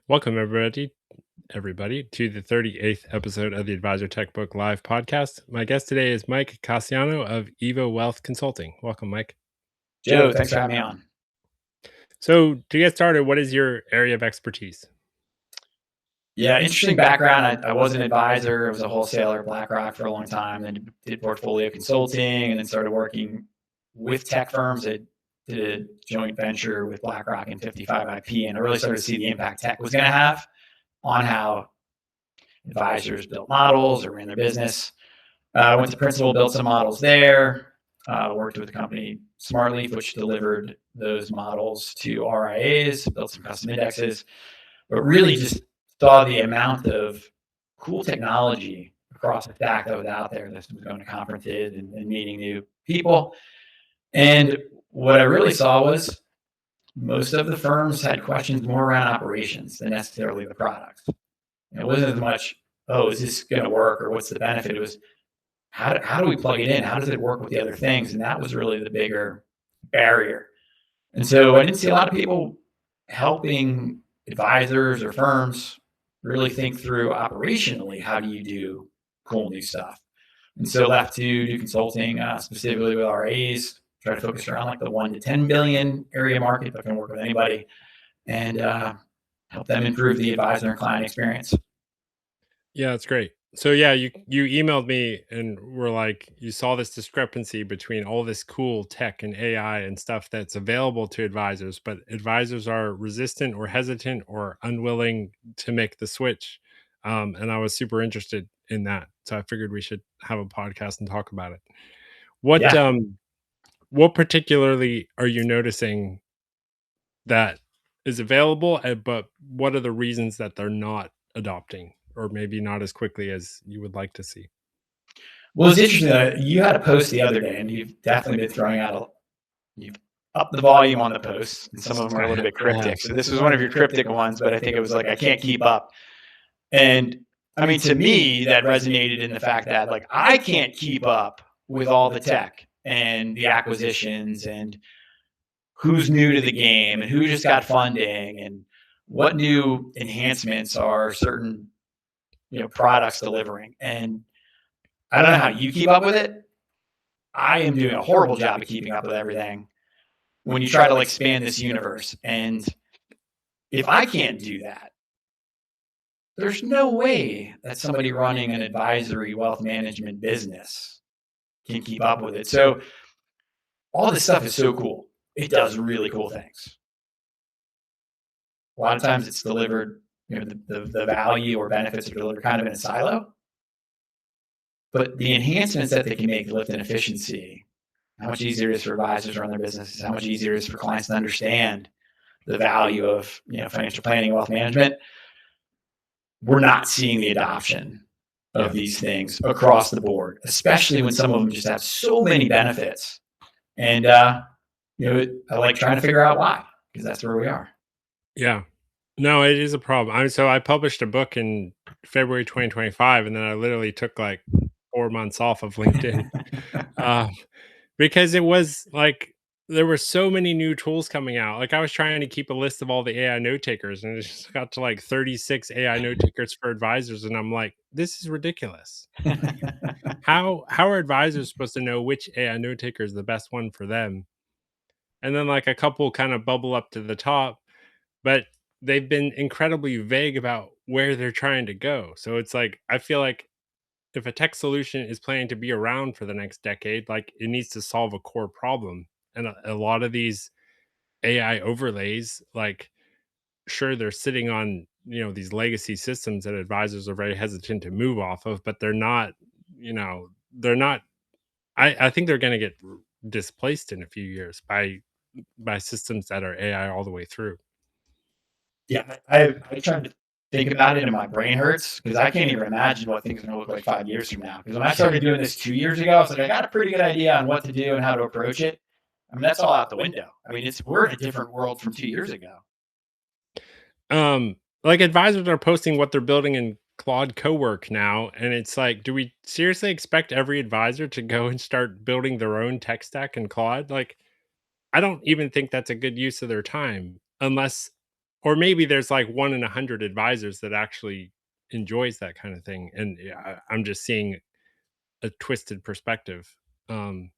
Welcome everybody to the 38th episode of the Advisor Tech Book Live podcast. My guest today is Mike Cassiano of Evo Wealth Consulting. Welcome, Mike. Joe, thanks for having me on. So, to get started, what is your area of expertise? Yeah, interesting background. I was an advisor. I was a wholesaler at BlackRock for a long time, then did portfolio consulting, and then started working with tech firms. I did a joint venture with BlackRock and 55IP, and I really started to see the impact tech was going to have on how advisors built models or ran their business. I went to Principal, built some models there. Worked with the company Smartleaf, which delivered those models to RIAs, built some custom indexes, but really just saw the amount of cool technology across the stack that was out there. This was going to conferences and meeting new people. And what I really saw was most of the firms had questions more around operations than necessarily the products. It wasn't as much, oh, is this going to work or what's the benefit? It was, how do we plug it in? How does it work with the other things? And that was really the bigger barrier. And so I didn't see a lot of people helping advisors or firms really think through operationally, how do you do cool new stuff? And so left to do consulting specifically with RAs, try to focus around like the 1 to 10 billion area market that can work with anybody and help them improve the advisor and client experience. Yeah, that's great. So, yeah, you emailed me and were like, you saw this discrepancy between all this cool tech and AI and stuff that's available to advisors, but advisors are resistant or hesitant or unwilling to make the switch. And I was super interested in that, so I figured we should have a podcast and talk about it. What Yeah. um, what particularly are you noticing that is available? But what are the reasons that they're not adopting, or maybe not as quickly as you would like to see? Well, it's interesting that you had a post the other day, and you've definitely been throwing out you've upped the volume on the posts, and some of them are a little bit I have. cryptic. So this was one of your cryptic ones, but I think it was like, I can't keep up. And I mean, to me, that resonated in the fact that like I can't keep up with all the tech and the acquisitions and who's new to the game and who just got funding and what new enhancements are certain products delivering. And I don't know how you keep up with it. I am doing a horrible job of keeping up with everything when you try to like span this universe. And if I can't do that, there's no way that somebody running an advisory wealth management business can keep up with it. So all this stuff is so cool. It does really cool things. A lot of times it's delivered, the value or benefits are delivered kind of in a silo. But the enhancements that they can make lift in efficiency, how much easier it is for advisors to run their businesses, how much easier it is for clients to understand the value of financial planning and wealth management. We're not seeing the adoption of these things across the board, especially when some of them just have so many benefits. And I like trying to figure out why, because that's where we are. Yeah. No, it is a problem. I published a book in February 2025, and then I literally took like 4 months off of LinkedIn, uh, because it was like there were so many new tools coming out. Like I was trying to keep a list of all the AI note takers, and it just got to like 36 AI note takers for advisors, and I'm like, this is ridiculous. How are advisors supposed to know which AI note taker is the best one for them? And then like a couple kind of bubble up to the top, but they've been incredibly vague about where they're trying to go. So it's like I feel like if a tech solution is planning to be around for the next decade, like it needs to solve a core problem. And a lot of these AI overlays, like sure they're sitting on these legacy systems that advisors are very hesitant to move off of, but they're not. I think they're going to get displaced in a few years by systems that are AI all the way through. Yeah, I tried to think about it and my brain hurts because I can't even imagine what things are going to look like 5 years from now. Because when I started doing this 2 years ago, I was like, I got a pretty good idea on what to do and how to approach it. I mean, that's all out the window. I mean, we're in a different world from 2 years ago. Like advisors are posting what they're building in Claude Cowork now, and it's like, do we seriously expect every advisor to go and start building their own tech stack in Claude? Like, I don't even think that's a good use of their time unless or maybe there's like 1 in 100 advisors that actually enjoys that kind of thing, and I'm just seeing a twisted perspective. Um,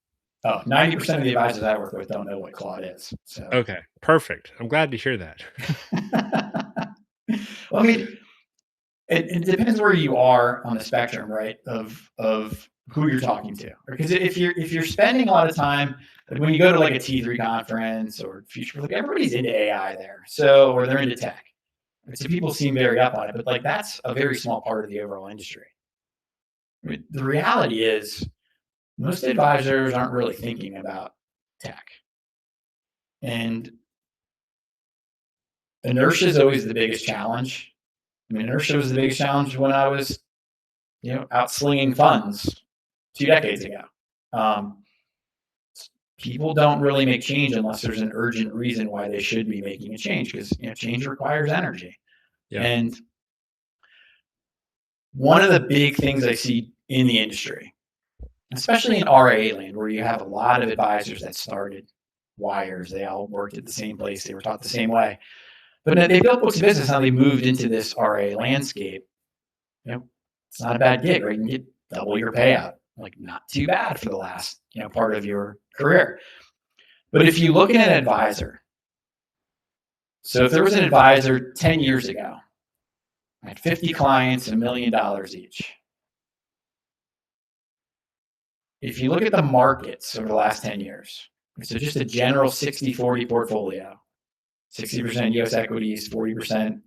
Oh, 90% of the advisors I work with don't know what Claude is. So, okay, perfect. I'm glad to hear that. well, I mean, it depends where you are on the spectrum, right? Of who you're talking to. Because if you're spending a lot of time, like when you go to like a T3 conference or future, like everybody's into AI there. So, or they're into tech. Right? So people seem very up on it, but like that's a very small part of the overall industry. I mean, the reality is most advisors aren't really thinking about tech. And inertia is always the biggest challenge. I mean, inertia was the biggest challenge when I was, out slinging funds 2 decades ago. Um, People don't really make change unless there's an urgent reason why they should be making a change because change requires energy. Yeah. And one of the big things I see in the industry, especially in RIA land, where you have a lot of advisors that started wires, they all worked at the same place, they were taught the same way. But they built books of business, how they moved into this RIA landscape. It's not a bad gig, right? You can get double your payout. Like not too bad for the last, part of your career. But if you look at an advisor, so if there was an advisor 10 years ago, had 50 clients, $1 million each. If you look at the markets over the last 10 years, so just a general 60-40 portfolio, 60% US equities, 40%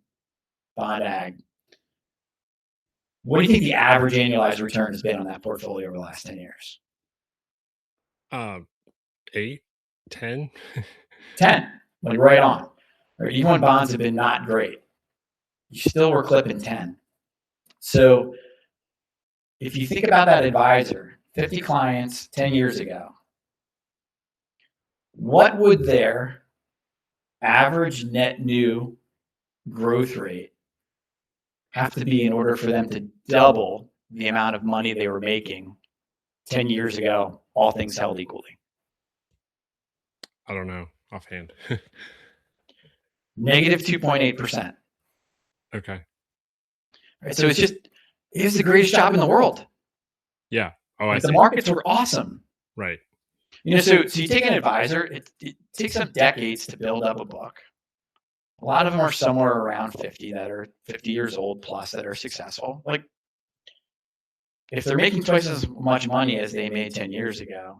bond ag. What do you think the average annualized return has been on that portfolio over the last 10 years? 8, 10. 10, like right on. Or even when bonds have been not great, you still were clipping 10. So if you think about that advisor, 50 clients 10 years ago, what would their average net new growth rate have to be in order for them to double the amount of money they were making 10 years ago, all things held equally? I don't know offhand. Negative 2.8%. Okay. Right? So it was the greatest job in the world. Yeah. Oh, like the markets were awesome. Right. So you take an advisor, it takes them decades to build up a book. A lot of them are somewhere around 50 that are 50 years old plus that are successful. Like if they're making twice as much money as they made 10 years ago,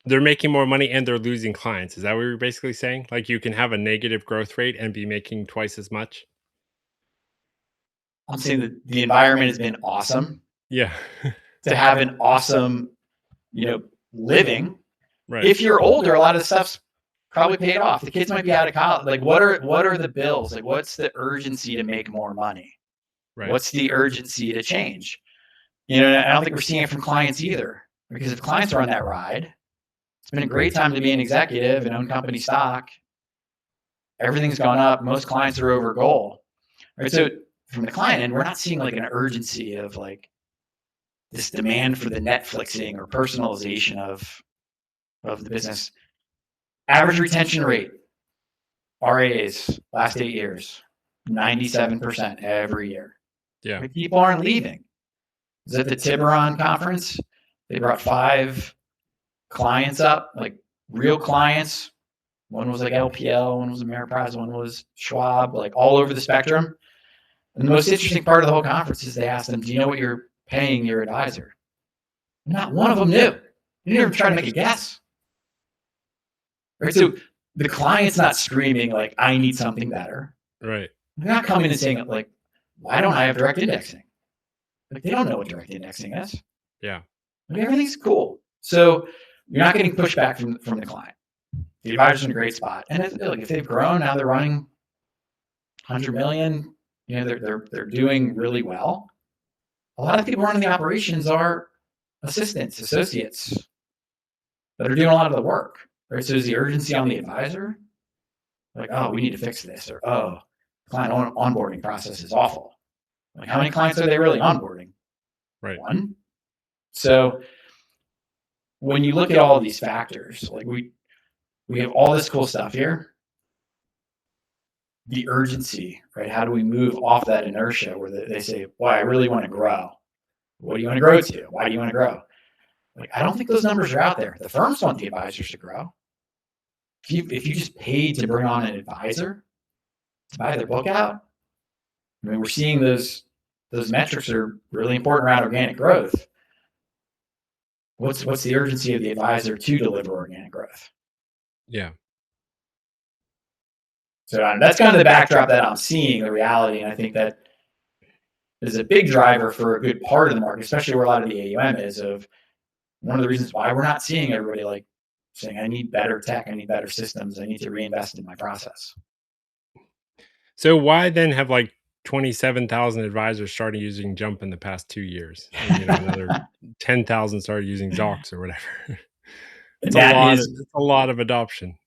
they're making more money and they're losing clients. Is that what you're basically saying? Like you can have a negative growth rate and be making twice as much? I'm saying that the environment has been awesome. Yeah. To have an awesome, living. Right. If you're older, a lot of the stuff's probably paid off. The kids might be out of college. Like what are the bills? Like what's the urgency to make more money? Right. What's the urgency to change? I don't think we're seeing it from clients either. Because if clients are on that ride, it's been a great time to be an executive and own company stock. Everything's gone up. Most clients are over goal. Right. So from the client end, we're not seeing like an urgency of like this demand for the Netflixing or personalization of the business. Average retention rate, RAs, last 8 years, 97% every year. Yeah. Like people aren't leaving. Is at the Tiburon conference, they brought 5 clients up, like real clients. One was like LPL, one was Ameriprise, one was Schwab, like all over the spectrum. And the most interesting part of the whole conference is they asked them, do you know what you're paying your advisor? Not one of them knew. They didn't even try to make a guess. Right? So the client's not screaming like, I need something better. Right. They're not coming and saying like, why don't I have direct indexing? Like they don't know what direct indexing is. Yeah. Like, everything's cool. So you're not getting pushback from the client. The advisor's in a great spot. And if they've grown, now they're running 100 million, they're doing really well. A lot of people running the operations are assistants, associates that are doing a lot of the work. Right? So is the urgency on the advisor? Like, oh, we need to fix this, or oh, client onboarding process is awful. Like, how many clients are they really onboarding? Right. 1. So when you look at all of these factors, like we have all this cool stuff here, the urgency, right? How do we move off that inertia where they say, well, I really want to grow. What do you want to grow to? Why do you want to grow? Like, I don't think those numbers are out there. The firms want the advisors to grow. If you just paid to bring on an advisor to buy their book out, I mean, we're seeing those metrics are really important around organic growth. What's the urgency of the advisor to deliver organic growth? Yeah. So that's kind of the backdrop that I'm seeing, the reality, and I think that is a big driver for a good part of the market, especially where a lot of the AUM is. Of one of the reasons why we're not seeing everybody like saying, "I need better tech, I need better systems, I need to reinvest in my process." So why then have like 27,000 advisors started using Jump in the past 2 years? And, another 10,000 started using Zox or whatever. And that is, It's a lot of adoption.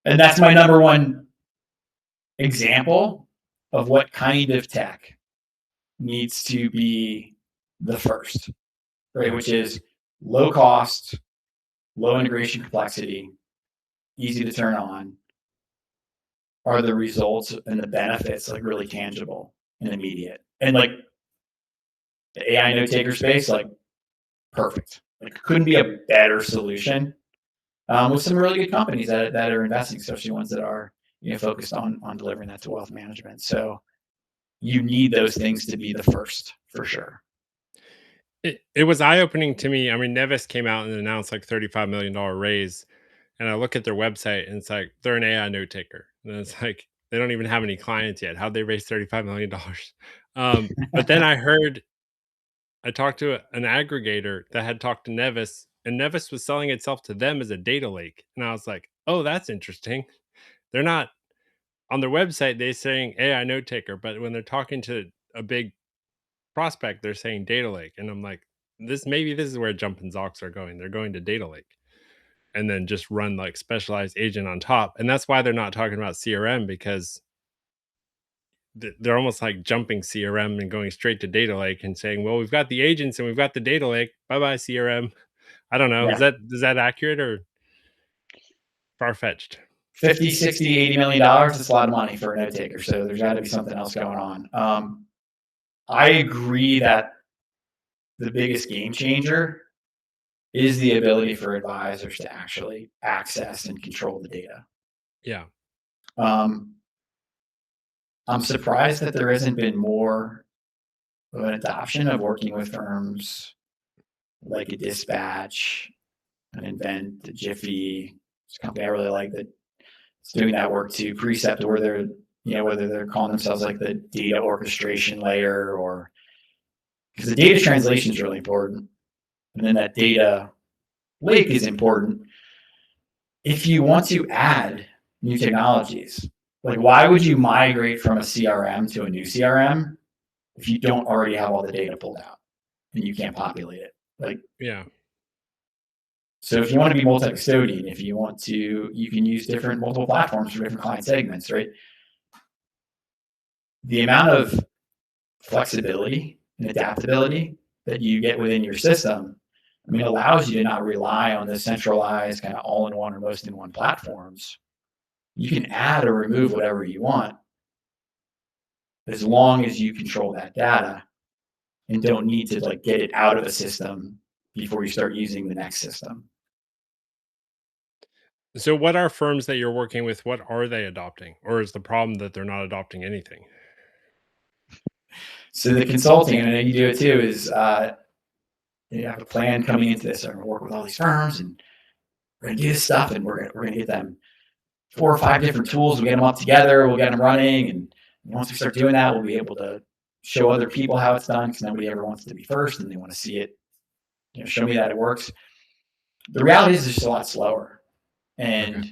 and that's my number one example of what kind of tech needs to be the first, right? Which is low cost, low integration complexity, easy to turn on. Are the results and the benefits like really tangible and immediate? And like the AI note taker space, like perfect. Like couldn't be a better solution with some really good companies that are investing, especially ones that are focused on delivering that to wealth management. So you need those things to be the first for sure. It was eye-opening to me. I mean, Nevis came out and announced like $35 million raise, and I look at their website and it's like they're an AI note taker. And it's like they don't even have any clients yet. How'd they raise $35 million? But then I talked to an aggregator that had talked to Nevis, and Nevis was selling itself to them as a data lake. And I was like, oh, that's interesting. They're not on their website, they're saying AI note taker, but when they're talking to a big prospect, they're saying data lake. And I'm like, this is where Jump and Zox are going. They're going to data lake and then just run like specialized agent on top. And that's why they're not talking about CRM, because they're almost like jumping CRM and going straight to data lake and saying, well, we've got the agents and we've got the data lake. Bye bye CRM. I don't know. Yeah. Is that accurate or far fetched? 50, 60, $80 million. That's a lot of money for a note taker. So there's got to be something else going on. I agree that the biggest game changer is the ability for advisors to actually access and control the data. Yeah. I'm surprised that there hasn't been more of an adoption of working with firms like a Dispatch, an Invent, a Jiffy. It's a company I really like that it's doing that work too. Precept, where they're whether they're calling themselves like the data orchestration layer, or because the data translation is really important, and then that data lake is important. If you want to add new technologies, like why would you migrate from a CRM to a new CRM if you don't already have all the data pulled out and you can't populate it? Like, Yeah. so if you want to be multi-custodian, if you want to, you can use multiple platforms for different client segments, right? The amount of flexibility and adaptability that you get within your system, I mean, allows you to not rely on the centralized kind of all-in-one or most-in-one platforms. You can add or remove whatever you want as long as you control that data and don't need to like get it out of a system before you start using the next system. So what are firms that you're working with, what are they adopting? Or is the problem that they're not adopting anything? So the consulting, and I know you do it too, is you have a plan coming into this. I'm going to work with all these firms, and we're going to do this stuff, and we're going to get them 4 or 5 different tools. We'll get them up together. We'll get them running, and once we start doing that, we'll be able to show other people how it's done, because nobody ever wants to be first, and they want to see it. Show me that it works. The reality is, it's just a lot slower, and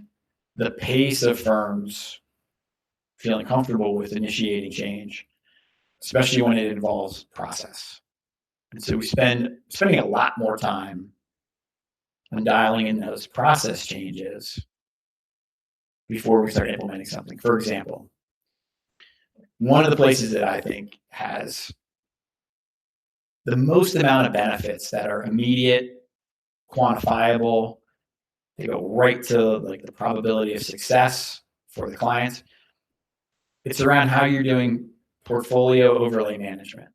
the pace of firms feeling comfortable with initiating change, especially when it involves process. And so we spending a lot more time on dialing in those process changes before we start implementing something. For example, one of the places that I think has the most amount of benefits that are immediate, quantifiable, they go right to like the probability of success for the client, it's around how you're doing portfolio overlay management.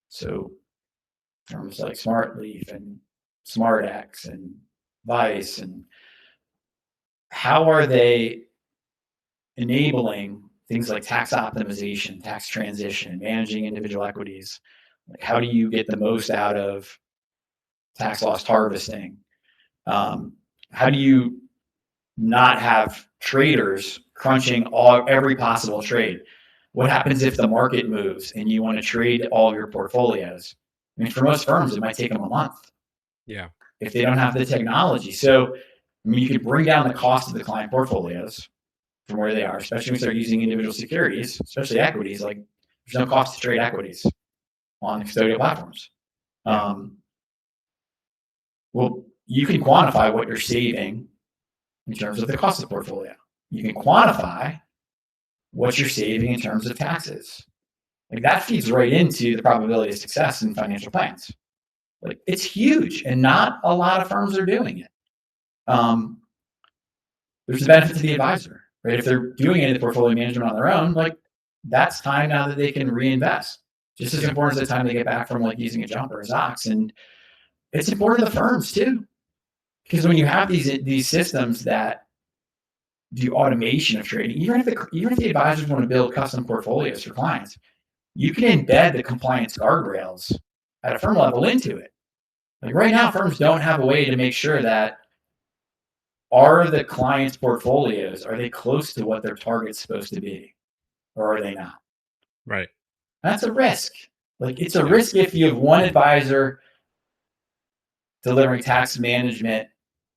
So terms like SmartLeaf and SmartX and Vice, and how are they enabling things like tax optimization, tax transition, managing individual equities? Like, how do you get the most out of tax loss harvesting? How do you not have traders crunching every possible trade? What happens if the market moves and you want to trade all your portfolios? I mean, for most firms, it might take them a month. Yeah. If they don't have the technology. So, I mean, you could bring down the cost of the client portfolios from where they are, especially when you start using individual securities, especially equities. Like, there's no cost to trade equities on custodial platforms. Well, you can quantify what you're saving in terms of the cost of the portfolio. You can quantify what you're saving in terms of taxes. Like, that feeds right into the probability of success in financial plans. Like, it's huge, and not a lot of firms are doing it. There's the benefit to the advisor, right? If they're doing any of the portfolio management on their own, like, that's time now that they can reinvest. Just as important as the time they get back from like using a jump or a Zox. And it's important to the firms too, because when you have these systems that do automation of trading, even if the advisors want to build custom portfolios for clients, you can embed the compliance guardrails at a firm level into it. Like, right now, firms don't have a way to make sure that, are the clients' portfolios, are they close to what their target's supposed to be, or are they not? Right. That's a risk. Like, it's a risk if you have one advisor delivering tax management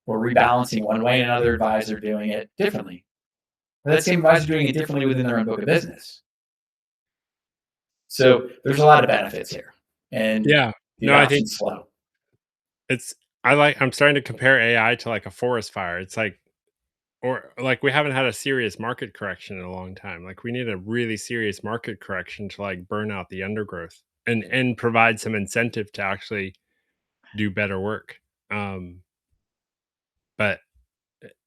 or rebalancing one way and another advisor doing it differently. Or that same advisor doing it differently within their own book of business. So there's a lot of benefits here. And yeah, no, I think slow. I'm starting to compare AI to like a forest fire. It's like, or like, we haven't had a serious market correction in a long time. Like, we need a really serious market correction to like burn out the undergrowth and provide some incentive to actually do better work. But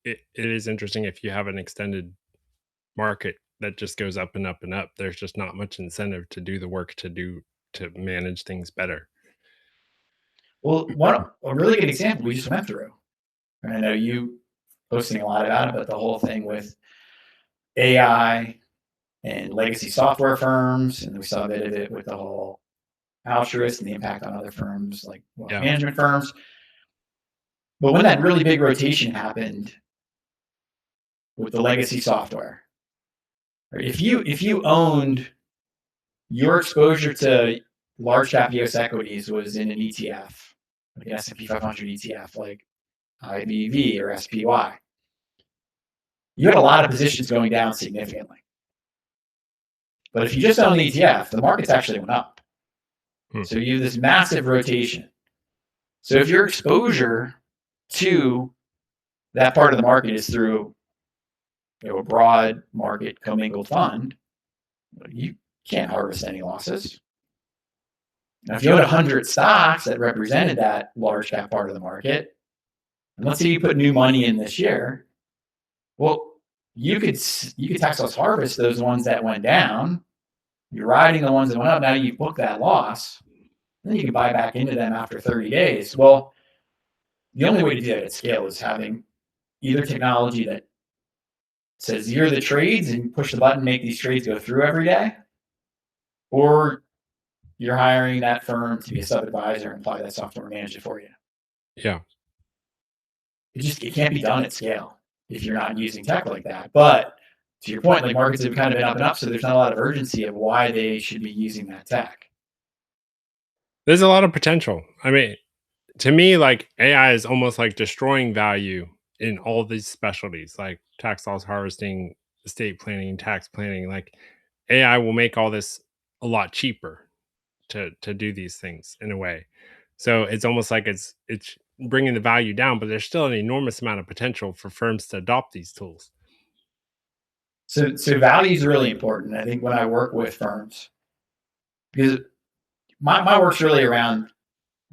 it is interesting, if you have an extended market that just goes up and up and up, there's just not much incentive to do the work to manage things better. Well, a really good example we just went through, and I know you posting a lot about it, but the whole thing with AI and legacy software firms, and we saw a bit of it with the whole Altruist and the impact on other firms like management firms. But when that really big rotation happened with the legacy software, right, if you owned, your exposure to large cap US equities was in an ETF, like an S&P 500 ETF, like IBV or SPY, you had a lot of positions going down significantly. But if you just own the ETF, the markets actually went up. So you have this massive rotation. So if your exposure to that part of the market is through, a broad market commingled fund, you can't harvest any losses. Now, if you owned 100 stocks that represented that large cap part of the market, and let's say you put new money in this year, well, you could tax loss harvest those ones that went down. You're riding the ones that went up. Now you book that loss. Then you can buy back into them after 30 days. Well, the only way to do that at scale is having either technology that says you're the trades and push the button, make these trades go through every day, or you're hiring that firm to be a sub-advisor and apply that software and manage it for you. Yeah. It can't be done at scale if you're not using tech like that. But to your point, like, markets have kind of been up and up, so there's not a lot of urgency of why they should be using that tech. There's a lot of potential. I mean, to me, like, AI is almost like destroying value in all these specialties, like tax loss harvesting, estate planning, tax planning. Like, AI will make all this a lot cheaper to do these things in a way. So it's almost like it's bringing the value down, but there's still an enormous amount of potential for firms to adopt these tools. So value is really important, I think, when I work with firms, because my work's really around,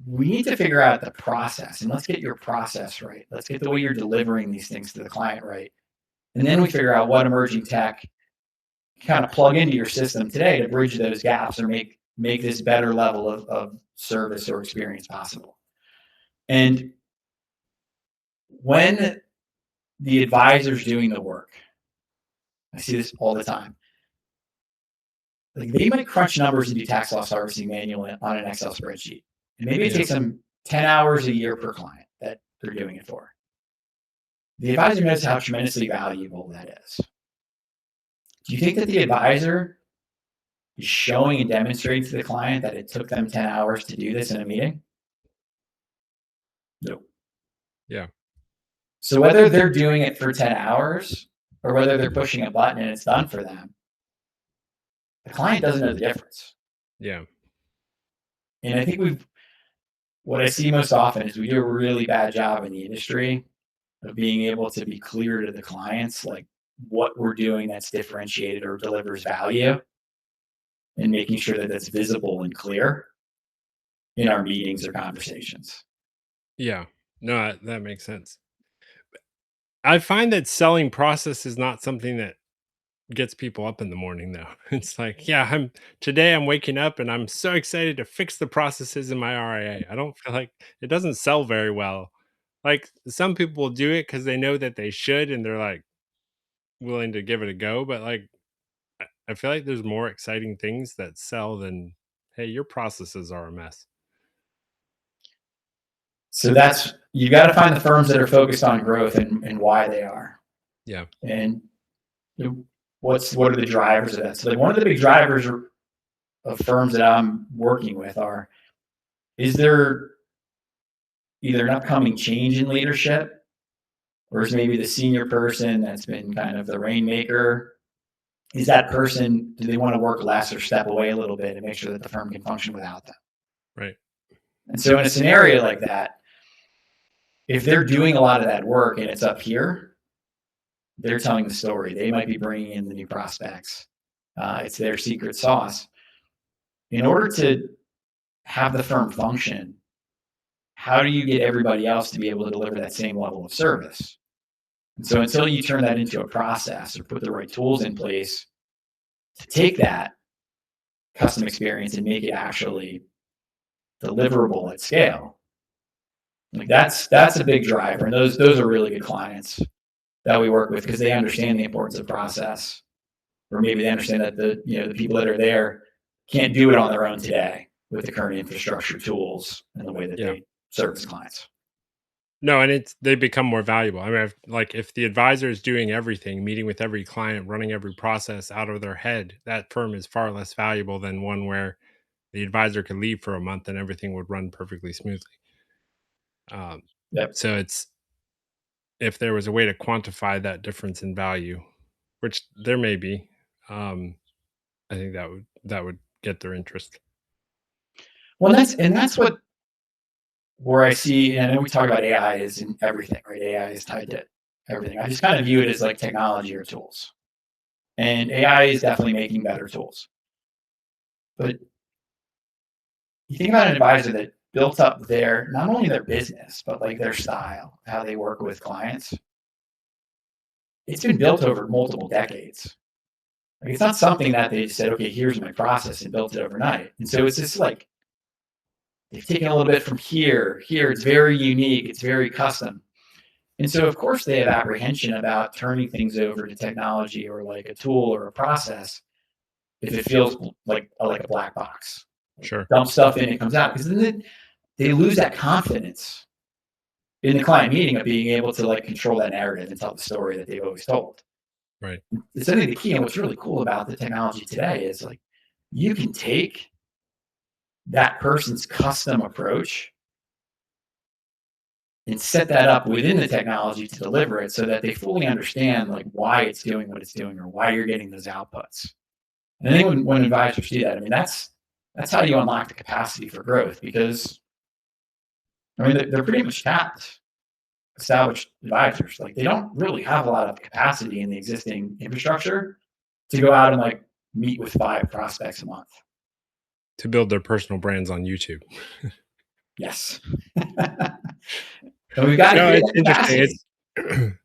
we need to figure out the process, and let's get your process right. Let's get the way you're delivering these things to the client right. And then we figure out what emerging tech kind of plug into your system today to bridge those gaps or make this better level of service or experience possible. And when the advisor's doing the work, I see this all the time. Like they might crunch numbers and do tax loss harvesting manually on an Excel spreadsheet. And maybe it Yeah. takes them 10 hours a year per client that they're doing it for. The advisor knows how tremendously valuable that is. Do you think that the advisor is showing and demonstrating to the client that it took them 10 hours to do this in a meeting? No. Yeah. So whether they're doing it for 10 hours or whether they're pushing a button and it's done for them, the client doesn't know the difference. Yeah. And I think what I see most often is we do a really bad job in the industry of being able to be clear to the clients, like what we're doing that's differentiated or delivers value, and making sure that that's visible and clear in our meetings or conversations. Yeah. No, that makes sense. I find that selling process is not something that gets people up in the morning though. It's like, yeah, today I'm waking up and I'm so excited to fix the processes in my RIA. I don't feel like it doesn't sell very well. Like some people will do it because they know that they should and they're like willing to give it a go. But like I feel like there's more exciting things that sell than, hey, your processes are a mess. So that's you got to find the firms that are focused on growth and why they are, Yeah. and what are the drivers of that. So like one of the big drivers of firms that I'm working with are, is there either an upcoming change in leadership, or is maybe the senior person that's been kind of the rainmaker, is that person, do they want to work less or step away a little bit and make sure that the firm can function without them? Right. And so in a scenario like that, if they're doing a lot of that work and it's up here, they're telling the story. They might be bringing in the new prospects. It's their secret sauce. In order to have the firm function, how do you get everybody else to be able to deliver that same level of service? And so until you turn that into a process or put the right tools in place to take that custom experience and make it actually deliverable at scale, like that's a big driver. And those are really good clients that we work with because they understand the importance of process, or maybe they understand that the people that are there can't do it on their own today with the current infrastructure tools and the way that Yeah. they service clients. No, and they become more valuable. I mean, like if the advisor is doing everything, meeting with every client, running every process out of their head, that firm is far less valuable than one where the advisor could leave for a month and everything would run perfectly smoothly. Um, Yep. so it's if there was a way to quantify that difference in value, which there may be, um, I think that would get their interest. Well, that's what where I see, and I know we talk about AI is in everything, right? AI is tied to everything. I just kind of view it as like technology or tools. And AI is definitely making better tools. But you think about an advisor that built up their not only their business, but like their style, how they work with clients. It's been built over multiple decades. Like it's not something that they just said, okay, here's my process and built it overnight. And so it's just like they've taken a little bit from here, here. It's very unique. It's very custom. And so, of course, they have apprehension about turning things over to technology or like a tool or a process if it feels like a black box. Sure. Dump stuff in, it comes out, because then they lose that confidence in the client meeting of being able to like control that narrative and tell the story that they've always told. Right. It's I think the key, and what's really cool about the technology today is like you can take that person's custom approach and set that up within the technology to deliver it so that they fully understand like why it's doing what it's doing or why you're getting those outputs. And I think when advisors do that, I mean that's how you unlock the capacity for growth, because I mean they're pretty much tapped established advisors. Like they don't really have a lot of capacity in the existing infrastructure to go out and like meet with 5 prospects a month. To build their personal brands on YouTube. Yes. And we've got to No, create it's that capacity. interesting.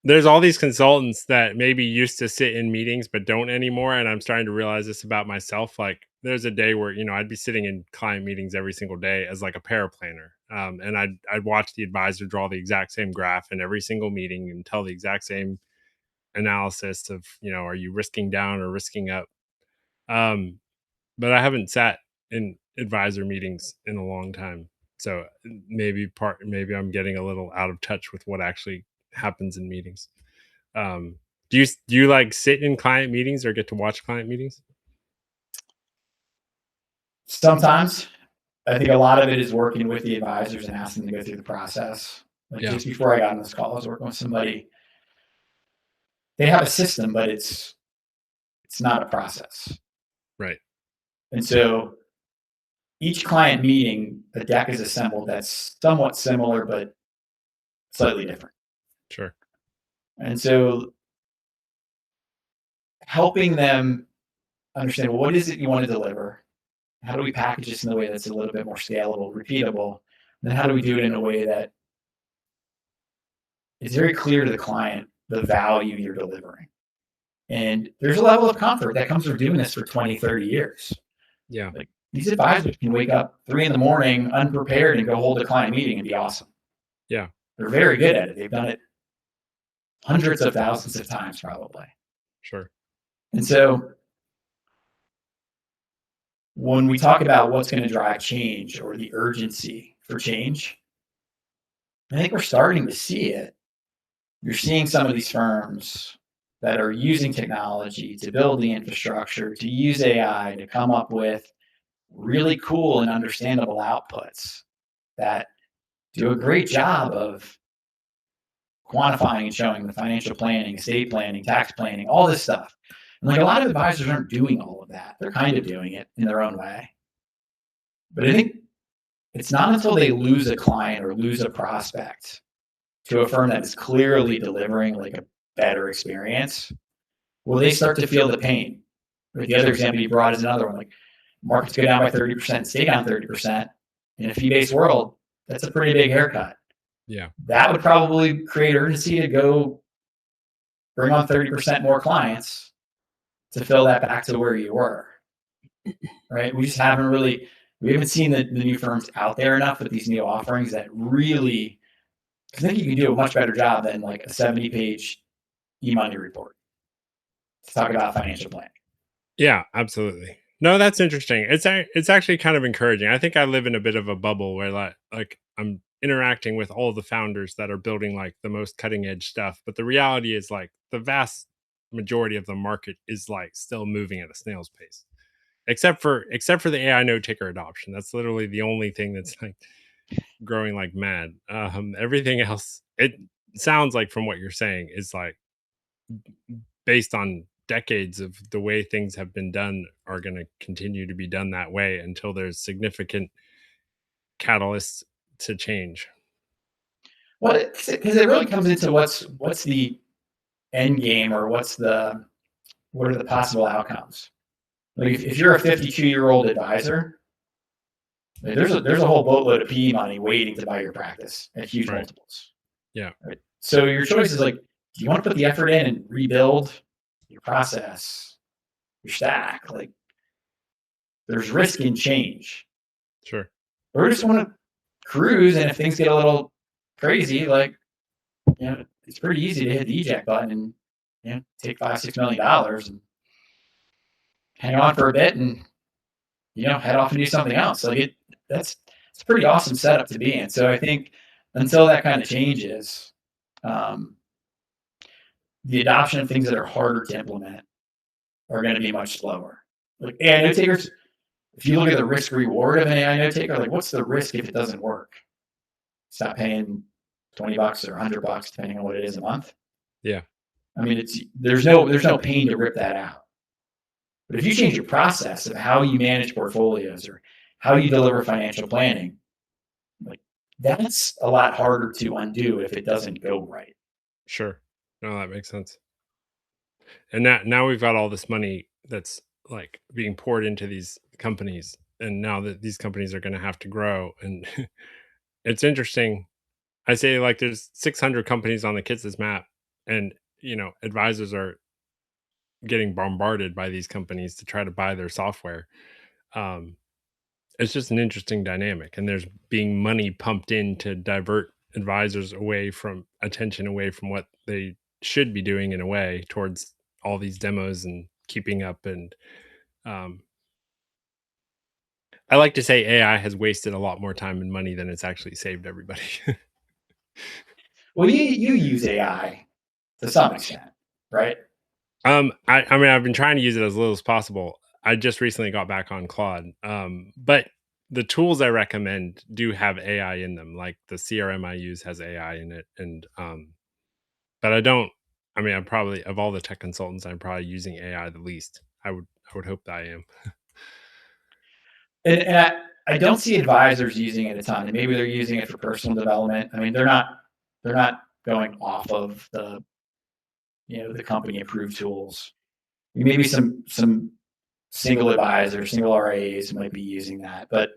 there's all these consultants that maybe used to sit in meetings but don't anymore, and I'm starting to realize this about myself. Like, there's a day where, I'd be sitting in client meetings every single day as like a paraplanner, and I'd watch the advisor draw the exact same graph in every single meeting and tell the exact same analysis of, are you risking down or risking up? Um, but I haven't sat in advisor meetings in a long time. So maybe I'm getting a little out of touch with what actually happens in meetings. Um, do you like sit in client meetings or get to watch client meetings? Sometimes I think a lot of it is working with the advisors and asking them to go through the process. Like Yeah, just before I got on this call, I was working with somebody. They have a system, but it's not a process. right. And so each client meeting, a deck is assembled that's somewhat similar but slightly different. Sure. And so helping them understand, well, what is it you want to deliver? How do we package this in a way that's a little bit more scalable, repeatable? And then how do we do it in a way that is very clear to the client the value you're delivering? And there's a level of comfort that comes from doing this for 20, 30 years. Yeah. Like these advisors can wake up 3 in the morning unprepared and go hold a client meeting and be awesome. Yeah. They're very good at it. They've done it hundreds of thousands of times probably. Sure. And so when we talk about what's going to drive change or the urgency for change, I think we're starting to see it. You're seeing some of these firms that are using technology to build the infrastructure, to use AI to come up with really cool and understandable outputs that do a great job of quantifying and showing the financial planning, estate planning, tax planning, all this stuff. And like a lot of advisors aren't doing all of that. They're kind of doing it in their own way. But I think it's not until they lose a client or lose a prospect to a firm that is clearly delivering like a better experience will they start to feel the pain. Like the other example you brought is another one. Like markets go down by 30%, stay down 30%. In a fee-based world, that's a pretty big haircut. Yeah. That would probably create urgency to go bring on 30% more clients to fill that back to where you were. Right? We haven't seen the new firms out there enough with these new offerings that really, I think you can do a much better job than like a 70-page e-money report to talk about financial planning. Yeah, absolutely. No, that's interesting. It's actually kind of encouraging. I think I live in a bit of a bubble where like I'm interacting with all the founders that are building like the most cutting edge stuff, but the reality is like the vast majority of the market is like still moving at a snail's pace. Except for the AI note taker adoption. That's literally the only thing that's like growing like mad. Everything else, it sounds like from what you're saying is like based on decades of the way things have been done are going to continue to be done that way until there's significant catalysts to change. Well, because it really comes into what's the end game or what are the possible outcomes? Like if you're a 52-year-old advisor, like there's a whole boatload of PE money waiting to buy your practice at huge Right. multiples. Yeah. Right. So your choice is like, do you want to put the effort in and rebuild your process, your stack? Like there's risk in change. Sure. Or just want to cruise, and if things get a little crazy, like it's pretty easy to hit the eject button and take $5-6 million and hang on for a bit and head off and do something else. Like it's a pretty awesome setup to be in. So I think until that kind of changes, um, the adoption of things that are harder to implement are going to be much slower. Like AI note takers, if you look at the risk reward of an AI note taker, like what's the risk if it doesn't work? Stop paying $20 or $100 depending on what it is a month. Yeah. I mean, there's no pain to rip that out. But if you change your process of how you manage portfolios or how you deliver financial planning, like that's a lot harder to undo if it doesn't go right. Sure. No, that makes sense. And now we've got all this money that's like being poured into these companies. And now that these companies are going to have to grow. And it's interesting. I say like there's 600 companies on the Kids map. and advisors are getting bombarded by these companies to try to buy their software. Um, it's just an interesting dynamic, and there's being money pumped in to divert advisors away from attention away from what they should be doing in a way towards all these demos and keeping up. And um, I like to say AI has wasted a lot more time and money than it's actually saved everybody. Well, you use AI to some extent, right? I mean, I've been trying to use it as little as possible. I just recently got back on Claude, but the tools I recommend do have AI in them. Like the CRM I use has AI in it, and but I don't. I mean, I'm probably of all the tech consultants, I'm probably using AI the least. I would hope that I am. And I don't see advisors using it a ton. And maybe they're using it for personal development. I mean, they're not going off of the company approved tools. Maybe some single advisors, single RAs might be using that, but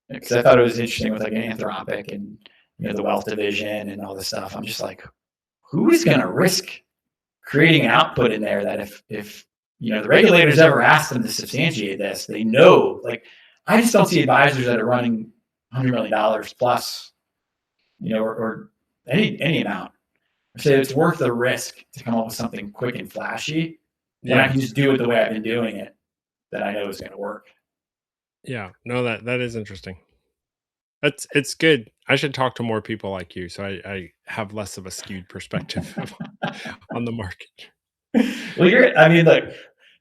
because I thought it was interesting with like an Anthropic and the wealth division and all this stuff. I'm just like, who is going to risk creating an output in there that if the regulators ever ask them to substantiate this, they know. Like, I just don't see advisors that are running $100 million plus, or any amount. Say it's worth the risk to come up with something quick and flashy when I Yeah, can just do it the way I've been doing it that I know is going to work. yeah. No, that is interesting. It's good. I should talk to more people like you, so I have less of a skewed perspective on the market. Well, I mean, look,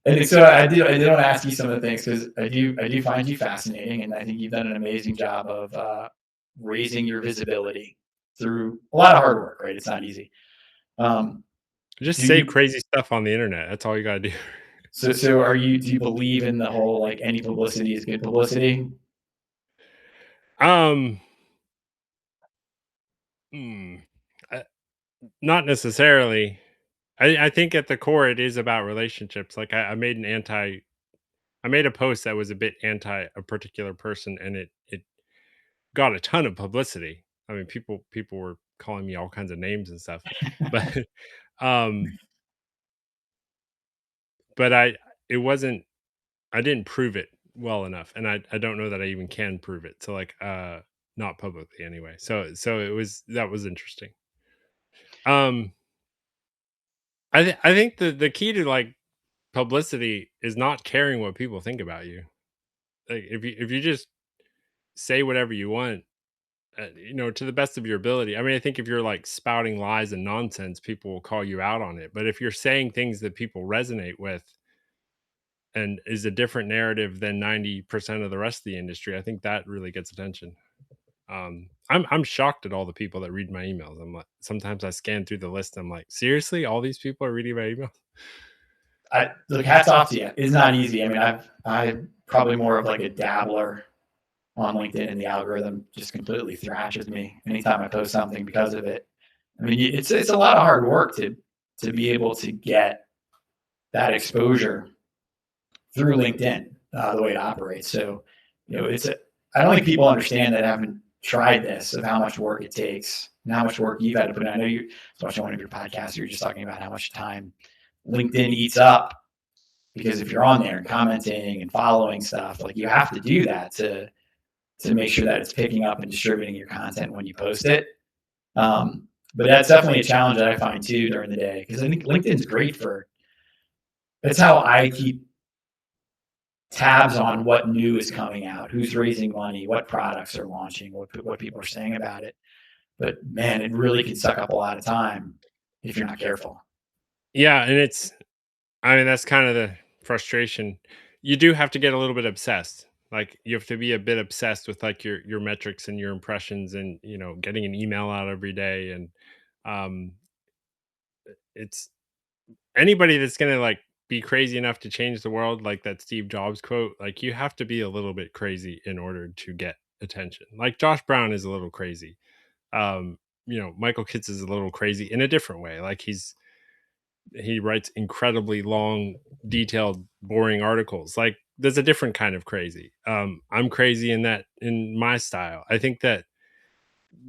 and so I did want to ask you some of the things because I do find you fascinating, and I think you've done an amazing job of raising your visibility through a lot of hard work. Right, it's not easy. Um, Just do say you? crazy stuff on the internet. That's all you gotta do. So are you? Do you believe in the whole like any publicity is good publicity? Um, hmm, uh, not necessarily. I think at the core it is about relationships. Like I made a post that was a bit anti a particular person, and it got a ton of publicity. I mean, people were calling me all kinds of names and stuff, but um, but it wasn't. I didn't prove it well enough, and I don't know that I even can prove it. So like not publicly anyway. So it was that was interesting. Um I think the key to like publicity is not caring what people think about you. Like if you just say whatever you want, to the best of your ability. I mean, I think if you're like spouting lies and nonsense, people will call you out on it. But if you're saying things that people resonate with and is a different narrative than 90% of the rest of the industry, I think that really gets attention. I'm shocked at all the people that read my emails. I'm like, sometimes I scan through the list. I'm like, seriously, all these people are reading my emails. I look, hats off to you. It's not easy. I mean, I'm probably more of like a dabbler on LinkedIn, and the algorithm just completely thrashes me anytime I post something because of it. I mean, it's a lot of hard work to be able to get that exposure through LinkedIn, the way it operates. So, I don't think people understand that haven't tried this of how much work it takes and how much work you've had to put in. I know you, watching one of your podcasts, you were just talking about how much time LinkedIn eats up because if you're on there and commenting and following stuff, like you have to do that to make sure that it's picking up and distributing your content when you post it. But that's definitely a challenge that I find too during the day because I think LinkedIn's great for. That's how I keep tabs on what new is coming out, who's raising money, what products are launching, what people are saying about it. But man, it really can suck up a lot of time if you're not careful. Yeah, and I mean that's kind of the frustration. You do have to get a little bit obsessed. Like you have to be a bit obsessed with like your metrics and your impressions and getting an email out every day and um it's anybody that's gonna like be crazy enough to change the world, like that Steve Jobs quote, like you have to be a little bit crazy in order to get attention. Like Josh Brown is a little crazy. Michael Kitts is a little crazy in a different way. Like he writes incredibly long, detailed, boring articles. Like there's a different kind of crazy. I'm crazy in that in my style. I think that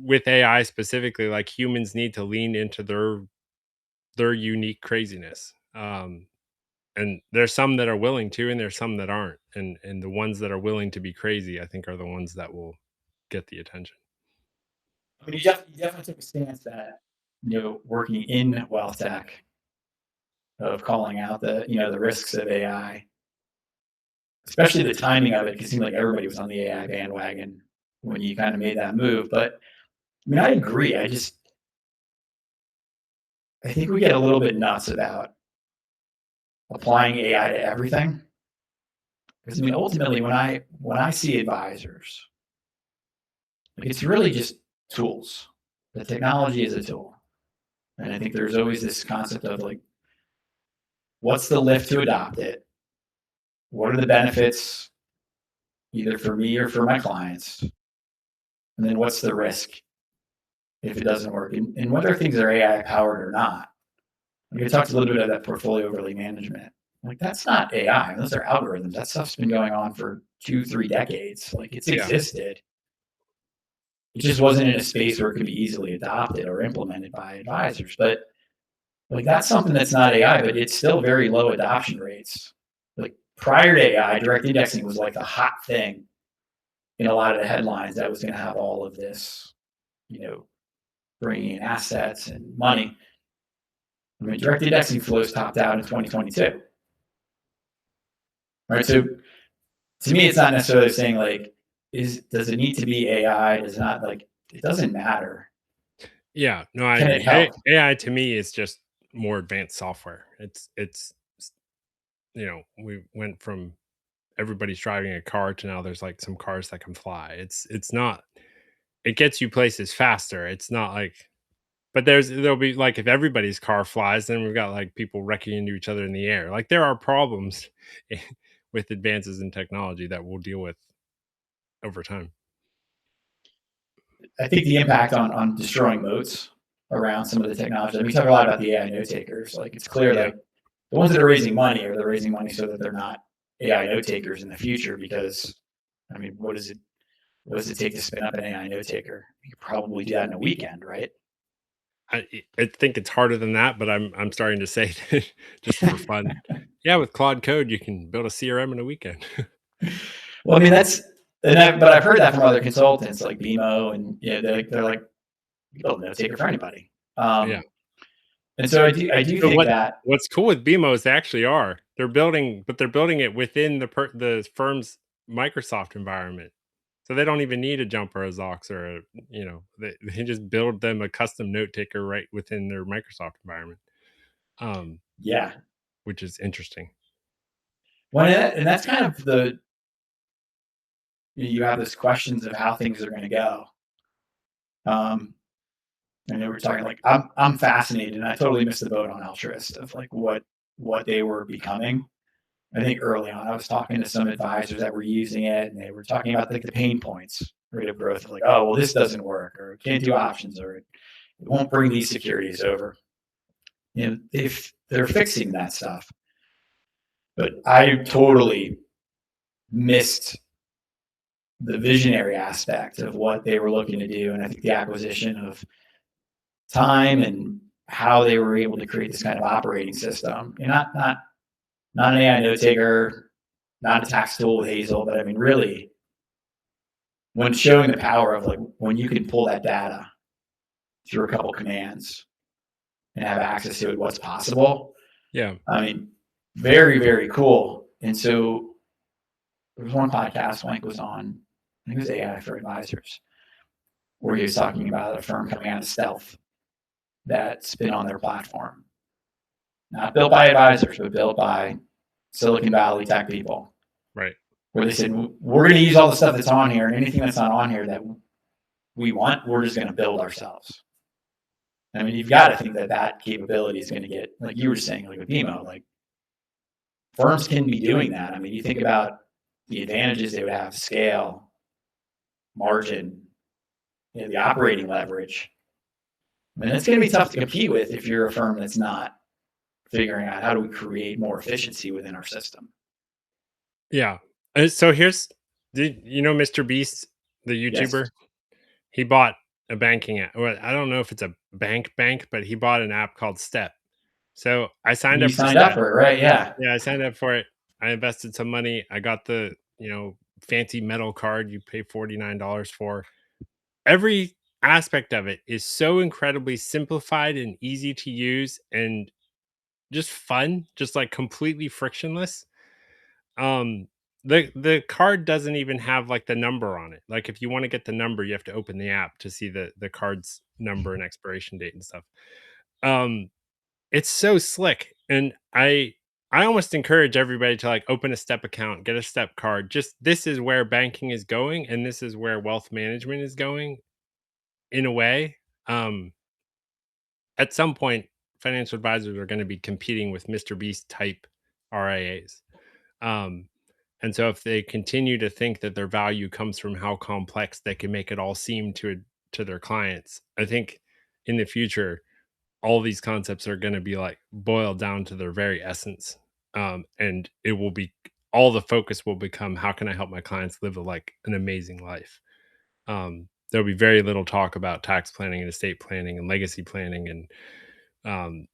with AI specifically, like humans need to lean into their their unique craziness. And there's some that are willing to, and there's some that aren't. And the ones that are willing to be crazy, I think, are the ones that will get the attention. I mean, you definitely took a stance that, working in wealth tech, of calling out the risks of AI, especially the timing of it, because it seemed like everybody was on the AI bandwagon when you kind of made that move. But I mean, I agree. I think we get a little bit nuts about applying AI to everything. Because I mean, ultimately, when I see advisors, like, it's really just tools. The technology is a tool, and I think there's always this concept of like, what's the lift to adopt it? What are the benefits, either for me or for my clients? And then what's the risk if it doesn't work? And whether things are AI powered or not. Like, I talked a little bit about that portfolio overlay management. Like, that's not AI. Those are algorithms. That stuff's been going on for 2, 3 decades. Like, it's Yeah. existed. It just wasn't in a space where it could be easily adopted or implemented by advisors. But like, that's something that's not AI, but it's still very low adoption rates. Like, prior to AI, direct indexing was like the hot thing in a lot of the headlines that was going to have all of this, you know, bringing in assets and money. I mean, direct indexing flows topped out in 2022. Right. So to me, it's not necessarily saying like, does it need to be AI? Does not, like, it doesn't matter. Yeah, no, I Can it agree. help? AI to me is just more advanced software. We went from everybody's driving a car to now there's like some cars that can fly. It's not it gets you places faster. It's not like but there'll be like if everybody's car flies, then we've got like people wrecking into each other in the air. Like there are problems with advances in technology that we'll deal with over time. I think the impact on destroying moats around some of the technology. We talk a lot about the AI note takers. Like, it's clear, Yeah. like, the ones that are raising money, they're raising money so that they're not AI note takers in the future. Because I mean, what does it take to spin up an AI note taker? You could probably do that in a weekend, right? I think it's harder than that, but I'm starting to say that just for fun. Yeah, with Claude Code, you can build a CRM in a weekend. Well, I mean, but I've heard that from other consultants like BMO, and they're like, you build a note taker for anybody. Yeah. And so I do So think that. what's cool with BMO is they actually are. They're building it within the firm's Microsoft environment. So they don't even need a Jump or a Zox or they just build them a custom note taker right within their Microsoft environment. Um, Yeah. which is interesting. Well, and that's kind of you have this questions of how things are going to go. Um, and they were talking like, I'm fascinated, and I totally missed the boat on Altruist of like what they were becoming. I think early on, I was talking to some advisors that were using it, and they were talking about like the pain points, rate of growth, of like, oh, well, this doesn't work, or can't do options, or it won't bring these securities over. If they're fixing that stuff, but I totally missed the visionary aspect of what they were looking to do, and I think the acquisition of time and how they were able to create this kind of operating system. Not an AI note taker, not a tax tool with Hazel, but I mean, really, when showing the power of like when you can pull that data through a couple commands and have access to it, what's possible. Yeah. I mean, very, very cool. And so there was one podcast Mike was on, I think it was AI for Advisors, where he was talking about a firm coming out of stealth that's been on their platform. Not built by advisors, but built by Silicon Valley tech people. Right. Where they said, we're going to use all the stuff that's on here, and anything that's not on here that we want, we're just going to build ourselves. I mean, you've got to think that capability is going to get, like you were saying, like with BMO, like firms can be doing that. I mean, you think about the advantages they would have: scale, margin, the operating leverage. I mean, it's going to be tough to compete with if you're a firm that's not figuring out how do we create more efficiency within our system. Yeah. So did you know Mr. Beast, the Yes. YouTuber? He bought a banking app. Well, I don't know if it's a bank, but he bought an app called Step. So I signed You up for signed up STEP. for it, right? Yeah. Yeah, I signed up for it. I invested some money. I got the, fancy metal card you pay $49 for. Every aspect of it is so incredibly simplified and easy to use and just fun, just like completely frictionless. Um the card doesn't even have like the number on it. Like if you want to get the number, you have to open the app to see the card's number and expiration date and stuff. Um it's so slick, and I almost encourage everybody to, like, open a STEP account, get a STEP card. Just this is where banking is going, and this is where wealth management is going in a way. Um, at some point, financial advisors are gonna be competing with Mr. Beast type RIAs. Um, and so if they continue to think that their value comes from how complex they can make it all seem to their clients, I think in the future all these concepts are going to be like boiled down to their very essence. And it will be all the focus will become how can I help my clients live like an amazing life. There'll be very little talk about tax planning and estate planning and legacy planning and